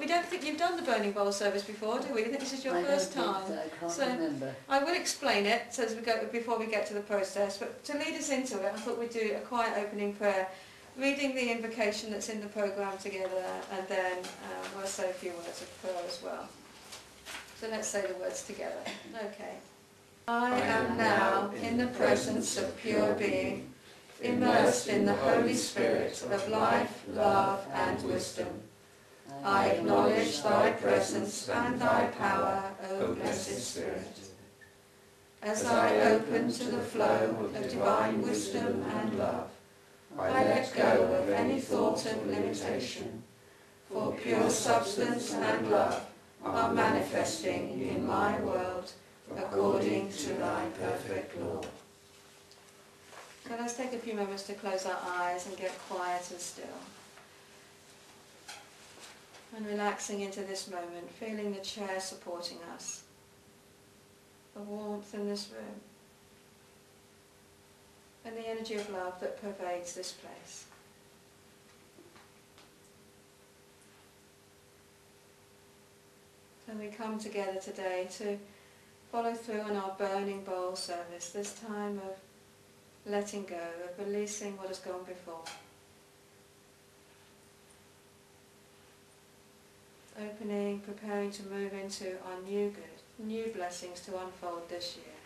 we don't think you've done the burning bowl service before, do we? I think this is your first time. I can't remember. I will explain it as we go before we get to the process, but to lead us into it, I thought we'd do a quiet opening prayer, reading the invocation that's in the programme together, and then we'll say a few words of prayer as well. So let's say the words together. Okay. I am now in the presence of pure being, immersed in the Holy Spirit of life, love and wisdom. I acknowledge thy presence and thy power, O blessed Spirit. As I open to the flow of divine wisdom and love, I let go of any thought of limitation, for pure substance and love are manifesting in my world according to thy perfect law. So let's take a few moments to close our eyes and get quiet and still. And relaxing into this moment, feeling the chair supporting us, the warmth in this room, and the energy of love that pervades this place. So we come together today to follow through on our burning bowl service, this time of letting go, of releasing what has gone before. Opening, preparing to move into our new good, new blessings to unfold this year.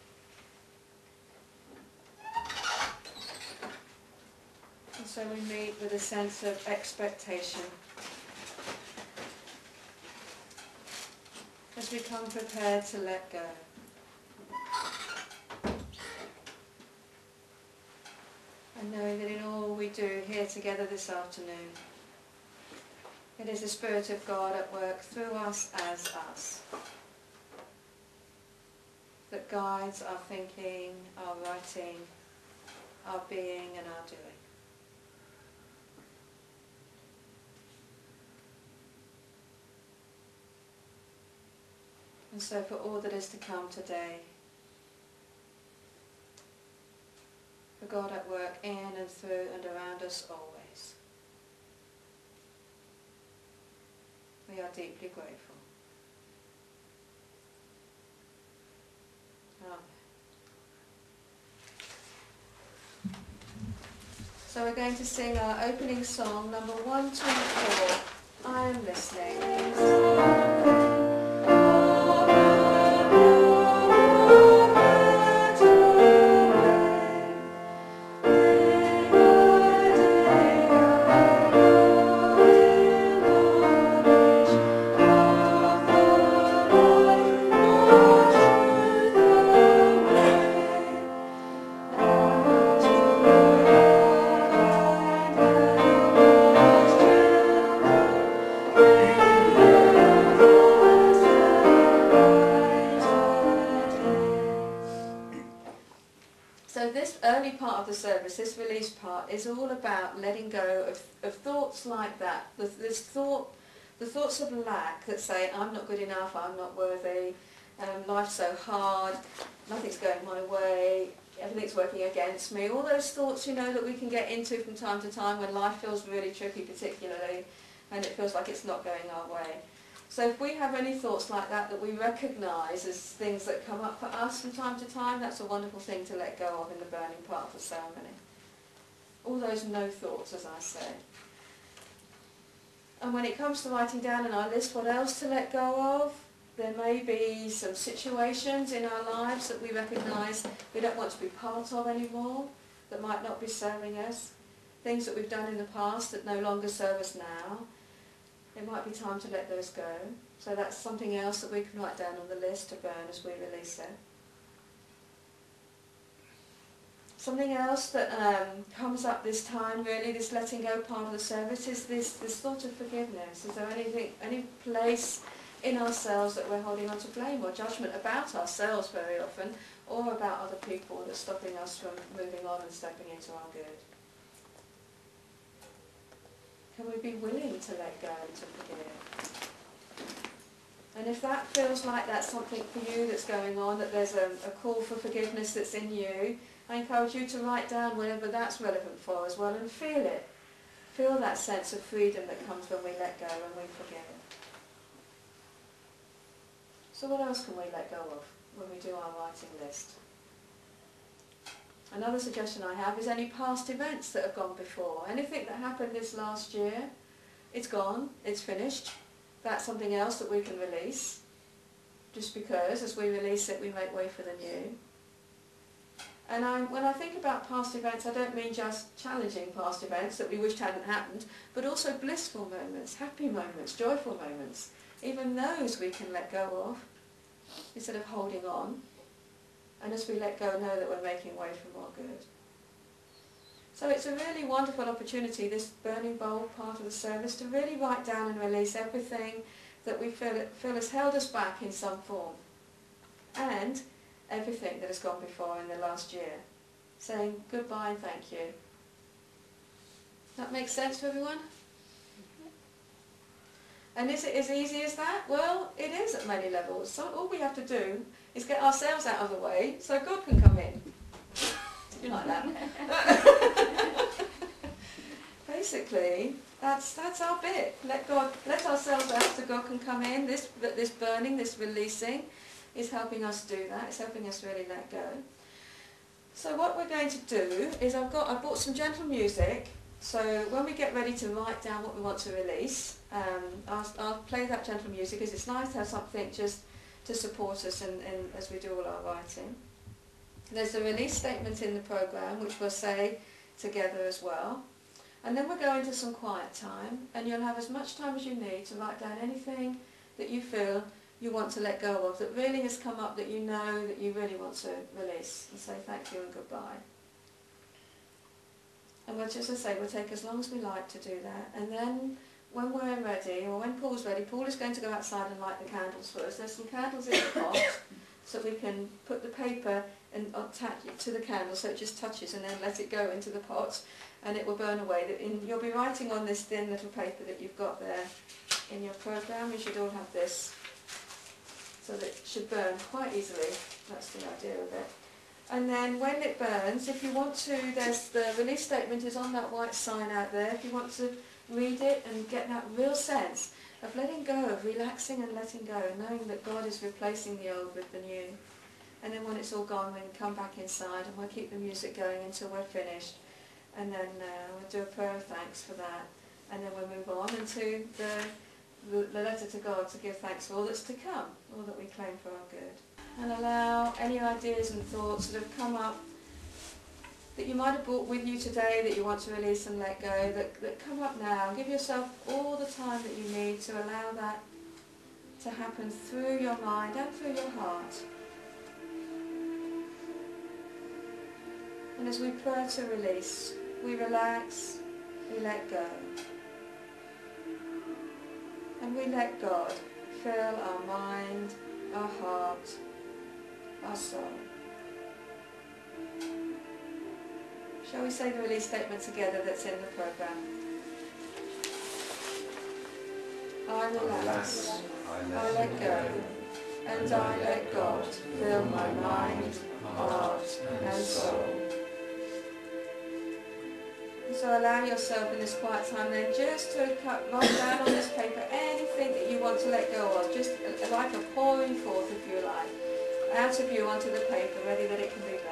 And so we meet with a sense of expectation as we come prepared to let go. And knowing that in all we do here together this afternoon, it is the Spirit of God at work through us as us, that guides our thinking, our writing, our being and our doing. And so for all that is to come today, for God at work in and through and around us always, we are deeply grateful. Amen. So we're going to sing our opening song, number 124, I Am Listening. The service, this release part, is all about letting go of thoughts like that. The thoughts of lack that say, I'm not good enough, I'm not worthy, life's so hard, nothing's going my way, everything's working against me. All those thoughts, you know, that we can get into from time to time when life feels really tricky particularly, and it feels like it's not going our way. So if we have any thoughts like that that we recognise as things that come up for us from time to time, that's a wonderful thing to let go of in the burning part of the ceremony. All those no thoughts, as I say. And when it comes to writing down in our list what else to let go of, there may be some situations in our lives that we recognise we don't want to be part of anymore, that might not be serving us, things that we've done in the past that no longer serve us now. It might be time to let those go. So that's something else that we can write down on the list to burn as we release it. Something else that comes up this time, really, this letting go part of the service, is this thought of forgiveness. Is there any place in ourselves that we're holding on to blame or judgment about ourselves very often, or about other people that's stopping us from moving on and stepping into our good? Can we be willing to let go and to forgive? And if that feels like that's something for you that's going on, that there's a call for forgiveness that's in you, I encourage you to write down whatever that's relevant for as well, and feel it. Feel that sense of freedom that comes when we let go and we forgive. So what else can we let go of when we do our writing list? Another suggestion I have is any past events that have gone before. Anything that happened this last year, it's gone, it's finished. That's something else that we can release. Just because as we release it, we make way for the new. And when I think about past events, I don't mean just challenging past events that we wished hadn't happened, but also blissful moments, happy moments, joyful moments. Even those we can let go of instead of holding on. And as we let go, know that we're making way for more good. So it's a really wonderful opportunity, this burning bowl part of the service, to really write down and release everything that we feel has held us back in some form. And everything that has gone before in the last year. Saying goodbye and thank you. That makes sense for everyone? And is it as easy as that? Well, it is at many levels. So all we have to do is get ourselves out of the way so God can come in. You like that? Basically, that's our bit. Let ourselves out so God can come in. This burning, this releasing is helping us do that. It's helping us really let go. So what we're going to do is I bought some gentle music. So when we get ready to write down what we want to release, I'll play that gentle music because it's nice to have something just to support us in as we do all our writing. There's a release statement in the programme which we'll say together as well. And then we'll go into some quiet time, and you'll have as much time as you need to write down anything that you feel you want to let go of, that really has come up, that you know that you really want to release, and say thank you and goodbye. And we'll just, as I say, we'll take as long as we like to do that. And then when we're ready, or when Paul's ready, Paul is going to go outside and light the candles for us. There's some candles in the pot, so we can put the paper and attach it to the candle so it just touches and then let it go into the pot and it will burn away. You'll be writing on this thin little paper that you've got there in your programme. You should all have this, so that it should burn quite easily. That's the idea of it. And then when it burns, if you want to, the release statement is on that white sign out there. If you want to read it and get that real sense of letting go, of relaxing and letting go, knowing that God is replacing the old with the new. And then when it's all gone, we can come back inside and we'll keep the music going until we're finished. And then we'll do a prayer of thanks for that. And then we'll move on into the letter to God to give thanks for all that's to come, all that we claim for our good. And allow any ideas and thoughts that have come up that you might have brought with you today that you want to release and let go, that come up now. Give yourself all the time that you need to allow that to happen through your mind and through your heart. And as we pray to release, we relax, we let go. And we let God fill our mind, our heart, our soul. Shall we say the release statement together that's in the programme? I relax, I let go, and I let God fill my mind, heart and soul. So allow yourself in this quiet time then just to write down on this paper anything that you want to let go of, just like a pouring forth, if you like, out of you onto the paper, ready that it can be burned.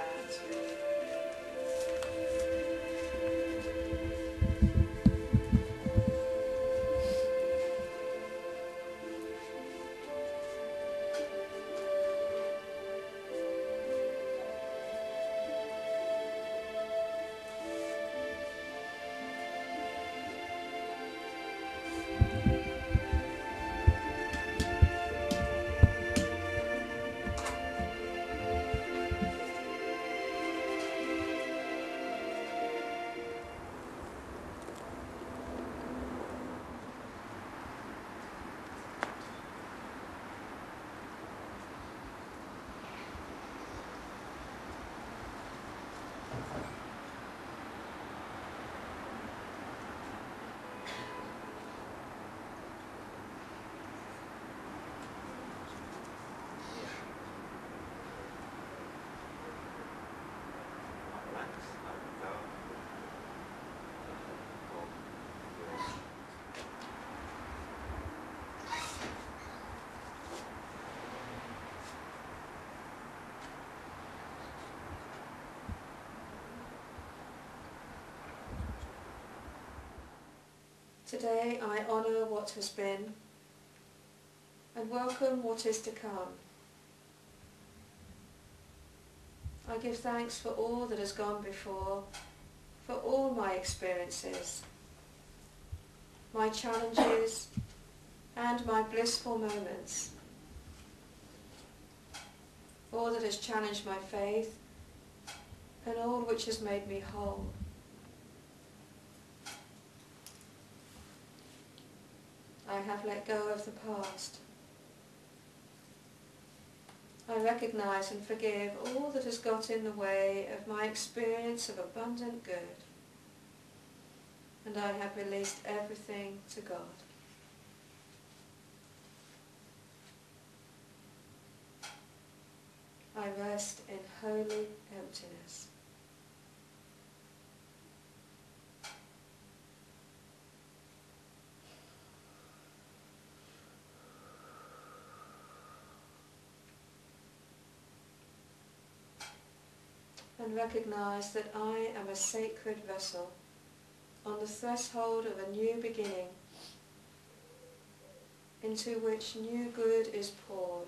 Today I honour what has been and welcome what is to come. I give thanks for all that has gone before, for all my experiences, my challenges and my blissful moments, all that has challenged my faith and all which has made me whole. I have let go of the past. I recognise and forgive all that has got in the way of my experience of abundant good, and I have released everything to God. I rest in holy emptiness. And recognise that I am a sacred vessel on the threshold of a new beginning into which new good is poured.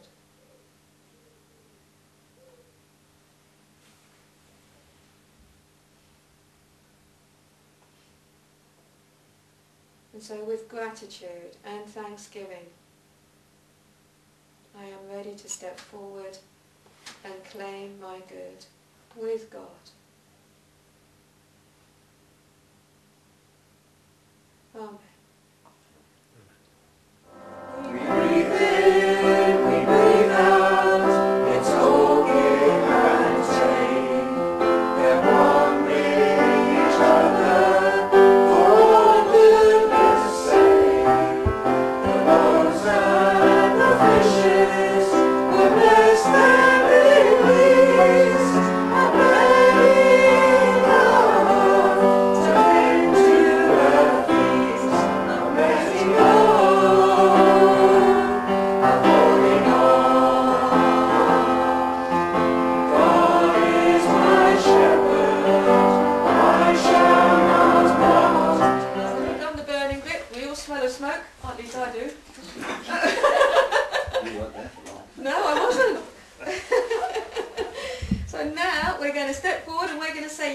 And so with gratitude and thanksgiving, I am ready to step forward and claim my good with God. Amen.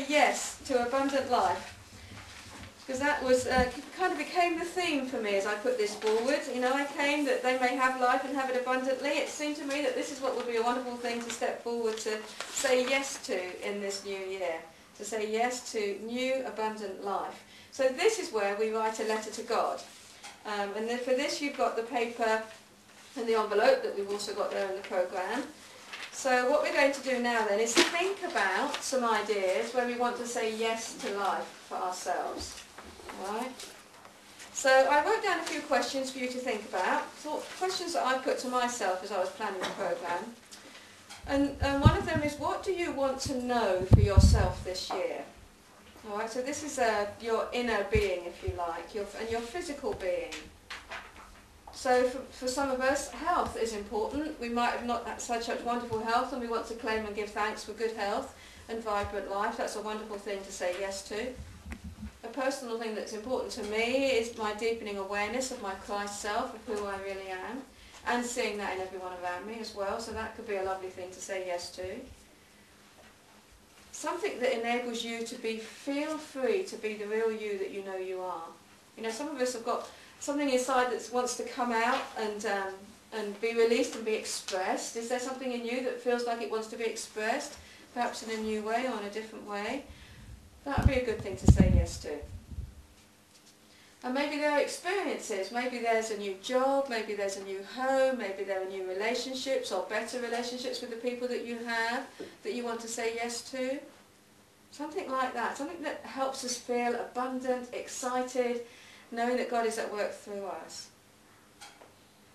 Yes to abundant life, because that was kind of became the theme for me as I put this forward. You know, I came that they may have life and have it abundantly. It seemed to me that this is what would be a wonderful thing to step forward to say yes to in this new year, to say yes to new abundant life. So this is where we write a letter to God, and then for this you've got the paper and the envelope that we've also got there in the programme. So what we're going to do now then is think about some ideas where we want to say yes to life for ourselves. Alright? So I wrote down a few questions for you to think about, questions that I put to myself as I was planning the programme. And one of them is, what do you want to know for yourself this year? Alright, so this is your inner being, if you like, and your physical being. So for some of us, health is important. We might have not had such wonderful health and we want to claim and give thanks for good health and vibrant life. That's a wonderful thing to say yes to. A personal thing that's important to me is my deepening awareness of my Christ self, of who I really am, and seeing that in everyone around me as well. So that could be a lovely thing to say yes to. Something that enables you to feel free to be the real you that you know you are. You know, some of us have got something inside that wants to come out and be released and be expressed. Is there something in you that feels like it wants to be expressed, perhaps in a new way or in a different way? That would be a good thing to say yes to. And maybe there are experiences. Maybe there's a new job, maybe there's a new home, maybe there are new relationships or better relationships with the people that you have that you want to say yes to. Something like that. Something that helps us feel abundant, excited, knowing that God is at work through us.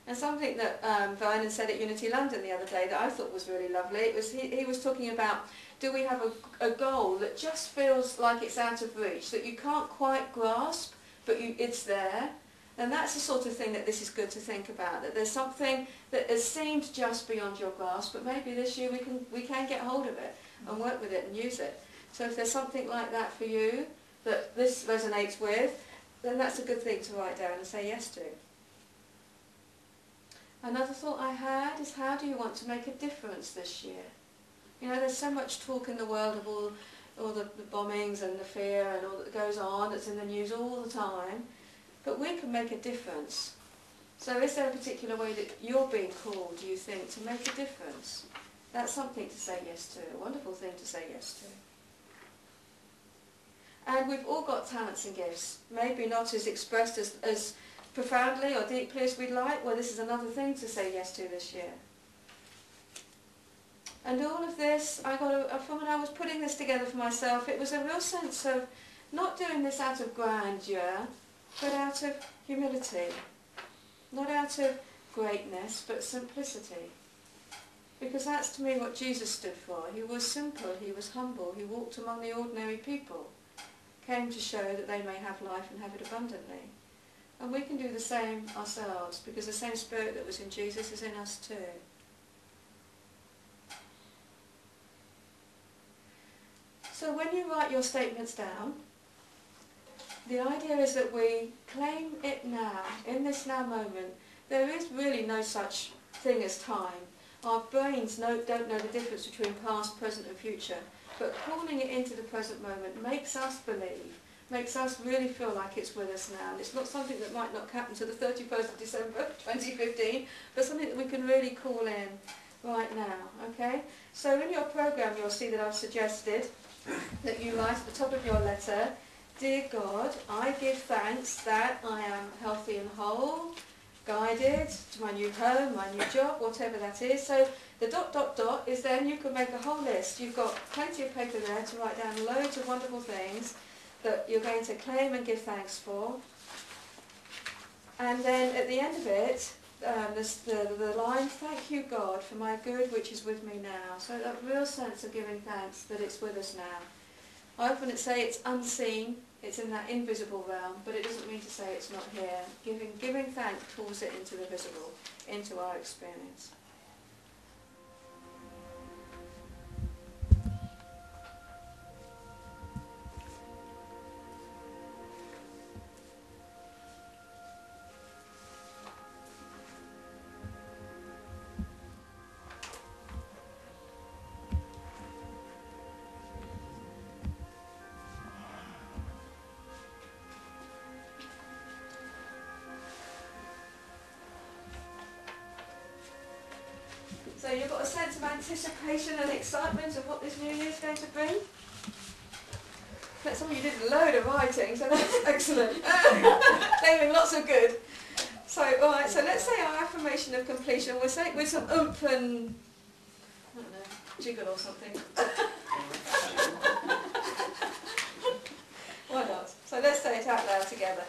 And something that Vernon said at Unity London the other day that I thought was really lovely, it was he was talking about, do we have a goal that just feels like it's out of reach, that you can't quite grasp, but it's there? And that's the sort of thing that this is good to think about, that there's something that has seemed just beyond your grasp, but maybe this year we can get hold of it and work with it and use it. So if there's something like that for you that this resonates with, then that's a good thing to write down and say yes to. Another thought I had is, how do you want to make a difference this year? You know, there's so much talk in the world of all the bombings and the fear and all that goes on, that's in the news all the time, but we can make a difference. So is there a particular way that you're being called, do you think, to make a difference? That's something to say yes to, a wonderful thing to say yes to. And we've all got talents and gifts, maybe not as expressed as profoundly or deeply as we'd like. Well, this is another thing to say yes to this year. And all of this, from when I was putting this together for myself, it was a real sense of not doing this out of grandeur, but out of humility. Not out of greatness, but simplicity. Because that's to me what Jesus stood for. He was simple, he was humble, he walked among the ordinary people, came to show that they may have life and have it abundantly. And we can do the same ourselves, because the same Spirit that was in Jesus is in us too. So when you write your statements down, the idea is that we claim it now, in this now moment. There is really no such thing as time. Our brains don't know the difference between past, present and future. But calling it into the present moment makes us believe, makes us really feel like it's with us now. And it's not something that might not happen to the 31st of December 2015, but something that we can really call in right now, okay? So in your programme you'll see that I've suggested that you write at the top of your letter, "Dear God, I give thanks that I am healthy and whole, guided to my new home, my new job," whatever that is. So the ... is then you can make a whole list. You've got plenty of paper there to write down loads of wonderful things that you're going to claim and give thanks for. And then at the end of it, the line, "Thank you God for my good which is with me now." So that real sense of giving thanks that it's with us now. I often say it's unseen, it's in that invisible realm, but it doesn't mean to say it's not here. Giving thanks pulls it into the visible, into our experience. So you've got a sense of anticipation and excitement of what this new year is going to bring? Some of you did a load of writing, so that's excellent. Naming lots of good. So, all right, so let's say our affirmation of completion. We'll say it with some oomph and, I don't know, jiggle or something. Why not? So let's say it out loud together.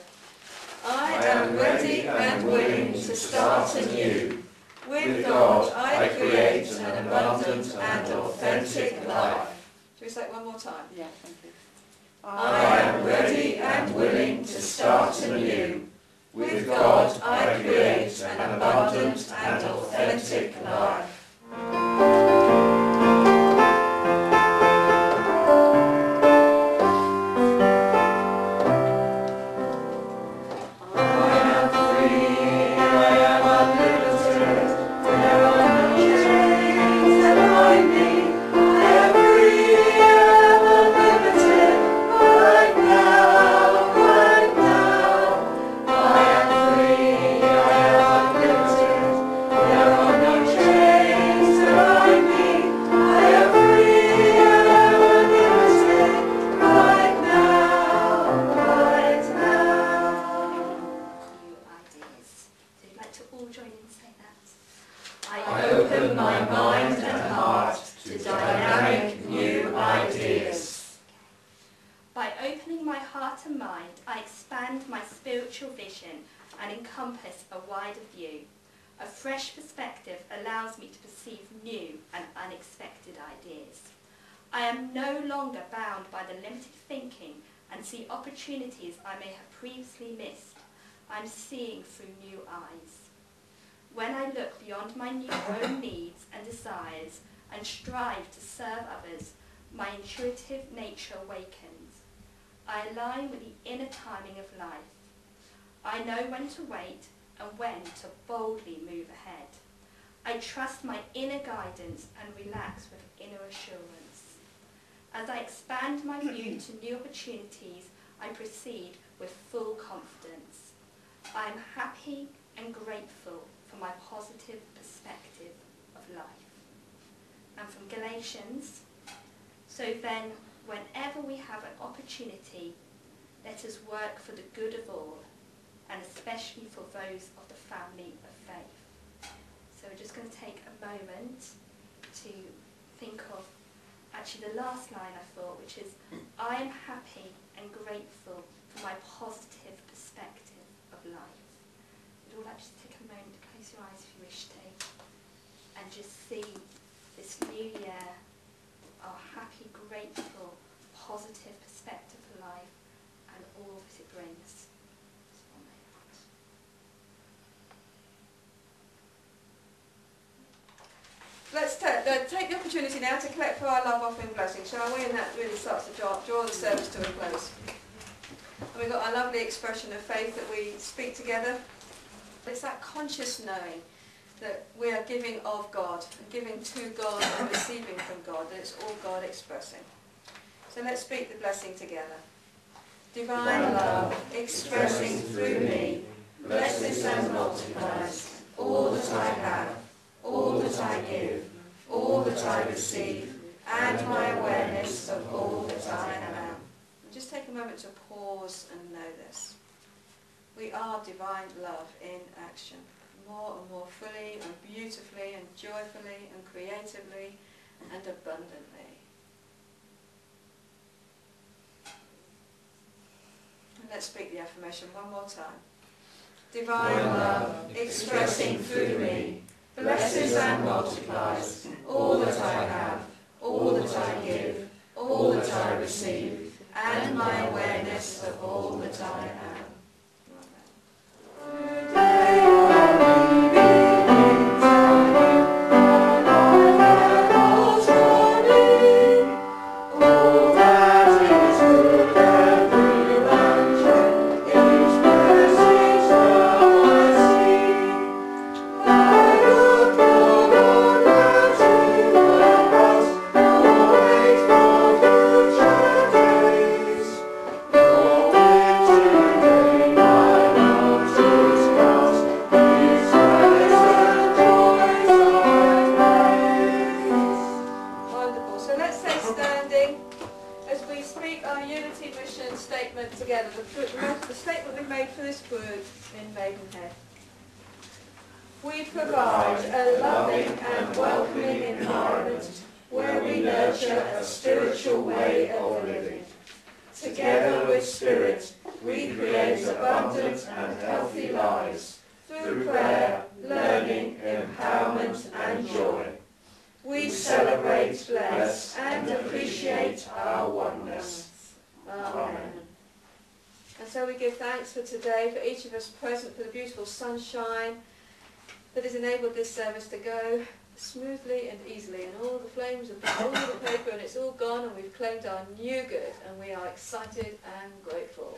I am ready and willing to start anew. With God, I create an abundant and authentic life. Shall we say it one more time? Yeah, thank you. I am ready and willing to start anew. With God, I create an abundant and authentic life. I open my mind and heart to dynamic new ideas. By opening my heart and mind, I expand my spiritual vision and encompass a wider view. A fresh perspective allows me to perceive new and unexpected ideas. I am no longer bound by the limited thinking and see opportunities I may have previously missed. I'm seeing through new eyes. When I look beyond my own needs and desires and strive to serve others, my intuitive nature awakens. I align with the inner timing of life. I know when to wait and when to boldly move ahead. I trust my inner guidance and relax with inner assurance. As I expand my view to new opportunities, I proceed with full confidence. I am happy and grateful for my positive perspective of life. And from Galatians, so then, whenever we have an opportunity, let us work for the good of all, and especially for those of the family of faith. So we're just going to take a moment to think of actually the last line I thought, which is, I am happy and grateful for my positive perspective of life. We'd all actually take a moment to close your eyes if you wish to, and just see this new year, our happy, grateful, positive perspective of life and all that it brings. Just one moment. Let's take the opportunity now to collect for our love offering blessing, shall we? And that really starts to draw the service to a close. And we've got our lovely expression of faith that we speak together. It's that conscious knowing that we are giving of God, and giving to God and receiving from God, that it's all God expressing. So let's speak the blessing together. Divine love, expressing through me, blesses and multiplies all that I have, all that I give, all that I receive, and my awareness of all that I am. Just take a moment to pause and know this. We are divine love in action, more and more fully and beautifully and joyfully and creatively and abundantly. And let's speak the affirmation one more time. Divine love, expressing through me, blesses and multiplies all that I have, all that I give, all that I receive, and my awareness of all that I am. The statement we've made for this group in Maidenhead. We provide a loving and welcoming environment where we nurture a spiritual way of living. Together with Spirit, we create abundant and healthy lives through prayer, learning, empowerment and joy. We celebrate, bless and appreciate our oneness. Amen. And so we give thanks for today, for each of us present, for the beautiful sunshine that has enabled this service to go smoothly and easily. And all the flames have been all over the paper and it's all gone and we've claimed our new good and we are excited and grateful.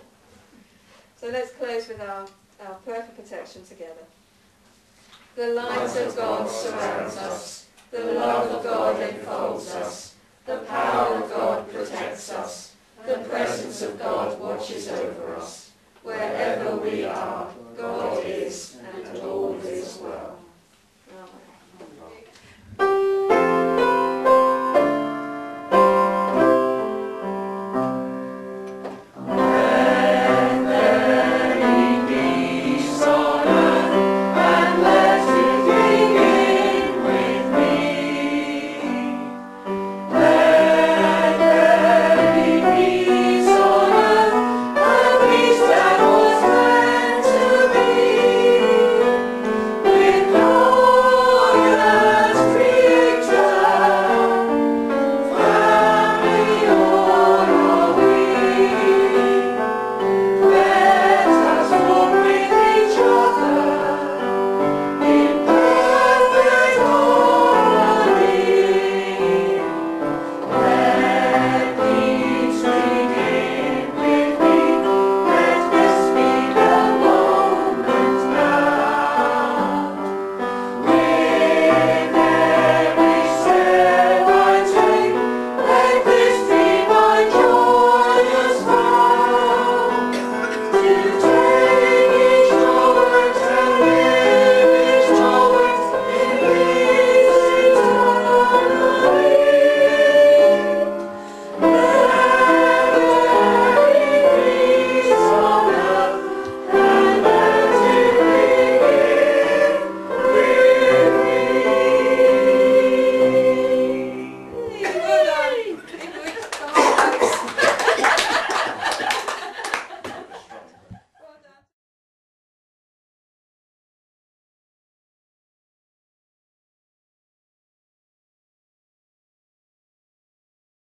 So let's close with our prayer for protection together. The light of God surrounds us. The love of God enfolds us. The power of God protects us. The presence of God watches over us. Wherever we are,